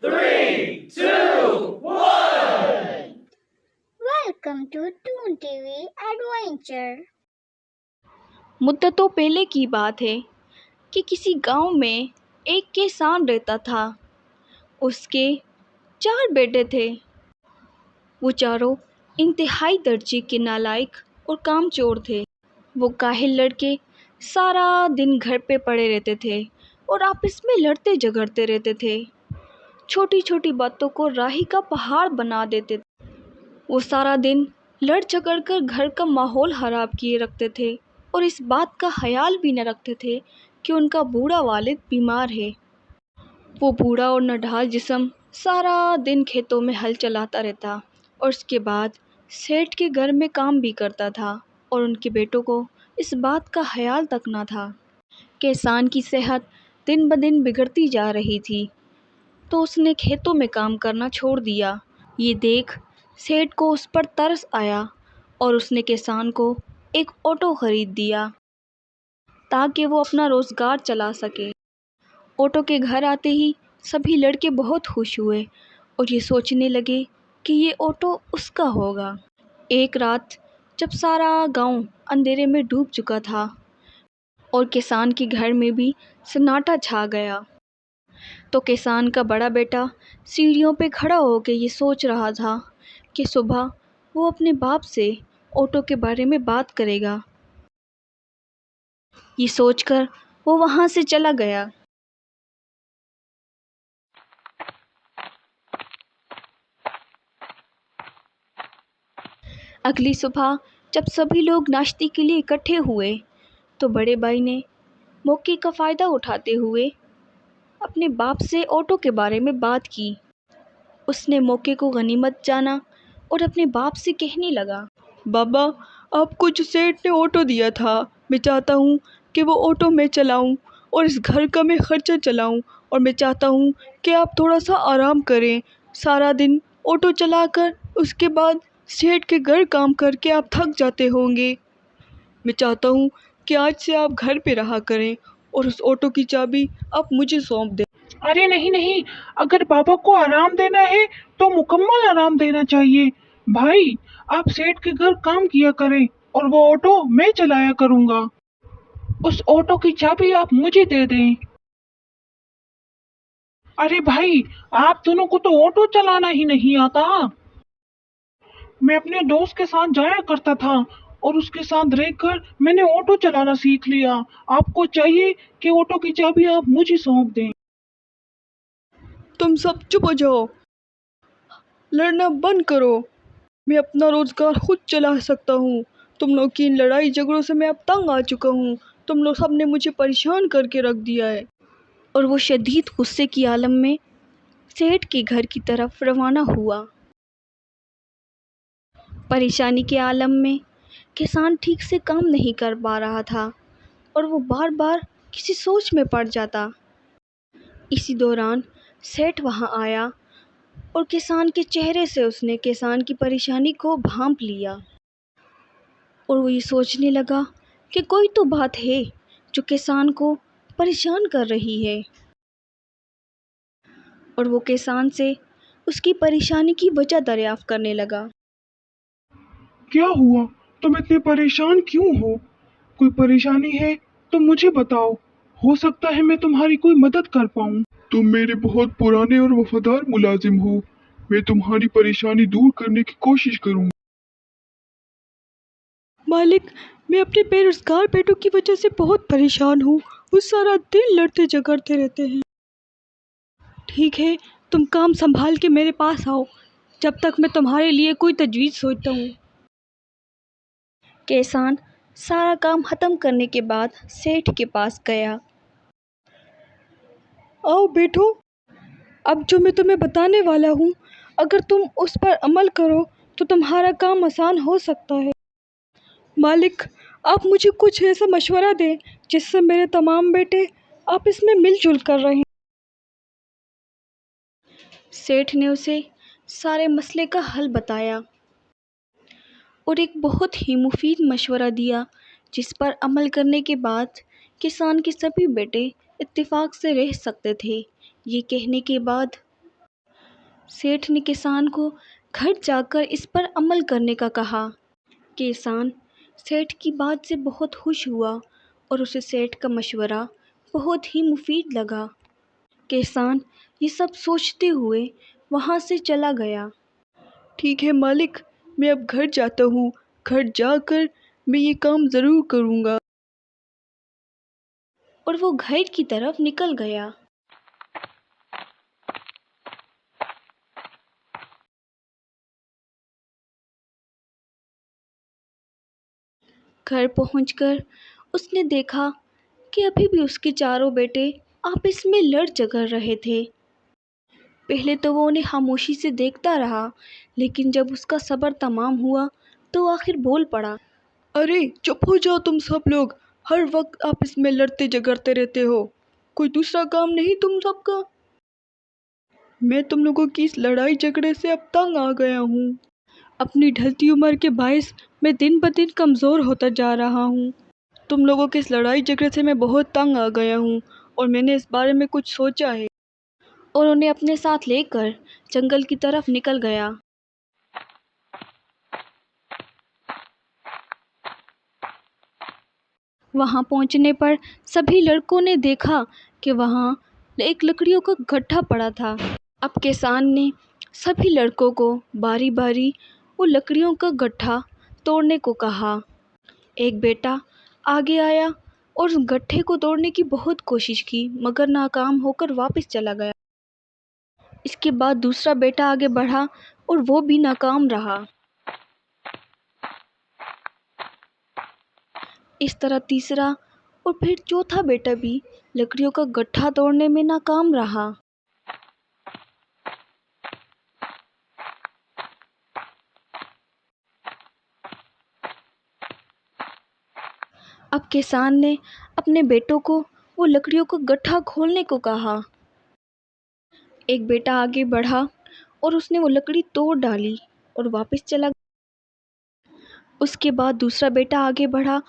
Three, two, one. Welcome to Toon TV Adventure. मुद्दतों पहले की बात है कि किसी गांव में एक किसान रहता था। उसके 4 बेटे थे। वो चारों इंतहाई दर्जे के नालायक और कामचोर थे। वो काहिल लड़के सारा दिन घर पे पड़े रहते थे और आपस में लड़ते झगड़ते रहते थे। छोटी छोटी बातों को राही का पहाड़ बना देते थे। वो सारा दिन लड़ झगड़ कर घर का माहौल खराब किए रखते थे और इस बात का ख्याल भी न रखते थे कि उनका बूढ़ा वालिद बीमार है। वो बूढ़ा और नढाल जिस्म सारा दिन खेतों में हल चलाता रहता और उसके बाद सेठ के घर में काम भी करता था और उनके बेटों को इस बात का ख्याल तक न था। किसान की सेहत दिन ब दिन बिगड़ती जा रही थी तो उसने खेतों में काम करना छोड़ दिया। ये देख सेठ को उस पर तरस आया और उसने किसान को एक ऑटो खरीद दिया ताकि वो अपना रोज़गार चला सके। ऑटो के घर आते ही सभी लड़के बहुत खुश हुए और ये सोचने लगे कि ये ऑटो उसका होगा। एक रात जब सारा गांव अंधेरे में डूब चुका था और किसान के घर में भी सन्नाटा छा गया, तो किसान का बड़ा बेटा सीढ़ियों पे खड़ा होकर ये सोच रहा था कि सुबह वो अपने बाप से ऑटो के बारे में बात करेगा। ये सोचकर वो वहाँ से चला गया। अगली सुबह जब सभी लोग नाश्ते के लिए इकट्ठे हुए तो बड़े भाई ने मौके का फ़ायदा उठाते हुए अपने बाप से ऑटो के बारे में बात की। उसने मौके को गनीमत जाना और अपने बाप से कहने लगा, बाबा, आपको जो सेठ ने ऑटो दिया था, मैं चाहता हूँ कि वो ऑटो मैं चलाऊँ और इस घर का मैं खर्चा चलाऊँ, और मैं चाहता हूँ कि आप थोड़ा सा आराम करें। सारा दिन ऑटो चलाकर उसके बाद सेठ के घर काम करके आप थक जाते होंगे। मैं चाहता हूँ कि आज से आप घर पे रहा करें और उस ऑटो की चाबी आप मुझे सौंप दें। अरे नहीं नहीं, अगर बाबा को आराम देना है तो मुकम्मल आराम देना चाहिए। भाई, आप सेठ के घर काम किया करें और वो ऑटो मैं चलाया करूंगा। उस ऑटो की चाबी आप मुझे दे दें। अरे भाई, आप दोनों को तो ऑटो चलाना ही नहीं आता। मैं अपने दोस्त के साथ जाया करता था और उसके साथ रहकर मैंने ऑटो चलाना सीख लिया। आपको चाहिए कि ऑटो की चाबी आप मुझे सौंप दें। तुम सब चुप हो जाओ, लड़ना बंद करो। मैं अपना रोजगार खुद चला सकता हूँ। तुम लोग की इन लड़ाई झगड़ों से मैं अब तंग आ चुका हूँ। तुम लोग सब ने मुझे परेशान करके रख दिया है। और वो शदीद गुस्से की आलम में सेठ के घर की तरफ रवाना हुआ। परेशानी के आलम में किसान ठीक से काम नहीं कर पा रहा था और वो बार बार किसी सोच में पड़ जाता। इसी दौरान सेठ वहाँ आया और किसान के चेहरे से उसने किसान की परेशानी को भांप लिया और वो ये सोचने लगा कि कोई तो बात है जो किसान को परेशान कर रही है। और वो किसान से उसकी परेशानी की वजह दरियाफ्त करने लगा। क्या हुआ? तुम इतने परेशान क्यों हो? कोई परेशानी है तो मुझे बताओ। हो सकता है मैं तुम्हारी कोई मदद कर पाऊँ। तुम मेरे बहुत पुराने और वफादार मुलाजिम हो। मैं तुम्हारी परेशानी दूर करने की कोशिश करूंगा। मालिक, मैं अपने बेरोजगार बेटों की वजह से बहुत परेशान हूँ। वो सारा दिन लड़ते झगड़ते रहते हैं। ठीक है, तुम काम संभाल के मेरे पास आओ जब तक मैं तुम्हारे लिए कोई तजवीज़ सोचता हूँ। किसान सारा काम ख़त्म करने के बाद सेठ के पास गया। आओ बेटो, अब जो मैं तुम्हें बताने वाला हूँ, अगर तुम उस पर अमल करो तो तुम्हारा काम आसान हो सकता है। मालिक, आप मुझे कुछ ऐसा मशवरा दें जिससे मेरे तमाम बेटे आपस में मिलजुल कर रहें। सेठ ने उसे सारे मसले का हल बताया और एक बहुत ही मुफीद मशवरा दिया जिस पर अमल करने के बाद किसान के सभी बेटे इत्तेफाक से रह सकते थे। ये कहने के बाद सेठ ने किसान को घर जाकर इस पर अमल करने का कहा। किसान सेठ की बात से बहुत खुश हुआ और उसे सेठ का मशवरा बहुत ही मुफीद लगा। किसान ये सब सोचते हुए वहाँ से चला गया। ठीक है मालिक, मैं अब घर जाता हूँ। घर जाकर मैं ये काम ज़रूर करूँगा। और वो घर की तरफ निकल गया। घर पहुंचकर उसने देखा कि अभी भी उसके चारों बेटे आपस में लड़ झगड़ रहे थे। पहले तो वो उन्हें खामोशी से देखता रहा, लेकिन जब उसका सब्र तमाम हुआ तो आखिर बोल पड़ा। अरे चुप हो जाओ तुम सब लोग, हर वक्त आपस में लड़ते झगड़ते रहते हो। कोई दूसरा काम नहीं तुम सबका? मैं तुम लोगों की इस लड़ाई झगड़े से अब तंग आ गया हूँ। अपनी ढलती उम्र के बायस मैं दिन ब दिन कमज़ोर होता जा रहा हूँ। तुम लोगों के इस लड़ाई झगड़े से मैं बहुत तंग आ गया हूँ और मैंने इस बारे में कुछ सोचा है। और उन्हें अपने साथ लेकर जंगल की तरफ निकल गया। वहाँ पहुँचने पर सभी लड़कों ने देखा कि वहाँ एक लकड़ियों का गड्ढा पड़ा था। अब किसान ने सभी लड़कों को बारी बारी वो लकड़ियों का गड्ढा तोड़ने को कहा। एक बेटा आगे आया और उस गड्ढे को तोड़ने की बहुत कोशिश की, मगर नाकाम होकर वापस चला गया। इसके बाद दूसरा बेटा आगे बढ़ा और वो भी नाकाम रहा। इस तरह तीसरा और फिर चौथा बेटा भी लकड़ियों का गड्ढा तोड़ने में नाकाम रहा। अब किसान ने अपने बेटों को वो लकड़ियों का गड्ढा खोलने को कहा। एक बेटा आगे बढ़ा और उसने वो लकड़ी तोड़ डाली और वापस चला गया। उसके बाद दूसरा बेटा आगे बढ़ा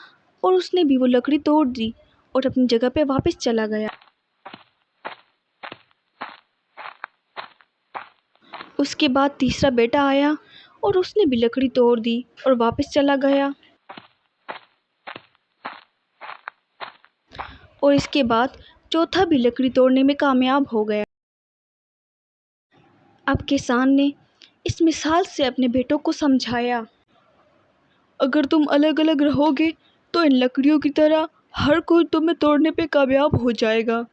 और उसने भी वो लकड़ी तोड़ दी और अपनी जगह पे वापस चला गया। उसके बाद तीसरा बेटा आया और उसने भी लकड़ी तोड़ दी और वापस चला गया। और इसके बाद चौथा भी लकड़ी तोड़ने में कामयाब हो गया। अब किसान ने इस मिसाल से अपने बेटों को समझाया, अगर तुम अलग अलग रहोगे तो इन लकड़ियों की तरह हर कोई तुम्हें तोड़ने पे कामयाब हो जाएगा,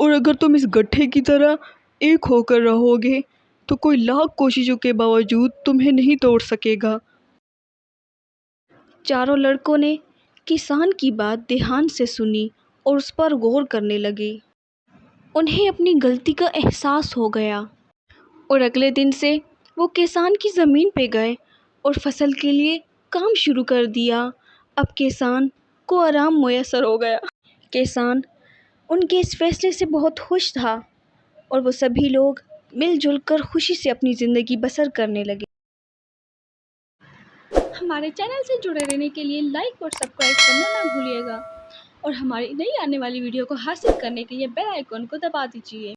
और अगर तुम इस गड्ढे की तरह एक होकर रहोगे तो कोई लाख कोशिशों के बावजूद तुम्हें नहीं तोड़ सकेगा। चारों लड़कों ने किसान की बात ध्यान से सुनी और उस पर गौर करने लगे। उन्हें अपनी गलती का एहसास हो गया और अगले दिन से वो किसान की ज़मीन पे गए और फसल के लिए काम शुरू कर दिया। अब किसान को आराम मुयस्सर हो गया। किसान उनके इस फैसले से बहुत खुश था और वो सभी लोग मिलजुल कर खुशी से अपनी ज़िंदगी बसर करने लगे। हमारे चैनल से जुड़े रहने के लिए लाइक और सब्सक्राइब करना ना भूलिएगा और हमारी नई आने वाली वीडियो को हासिल करने के लिए बेल आइकन को दबा दीजिए।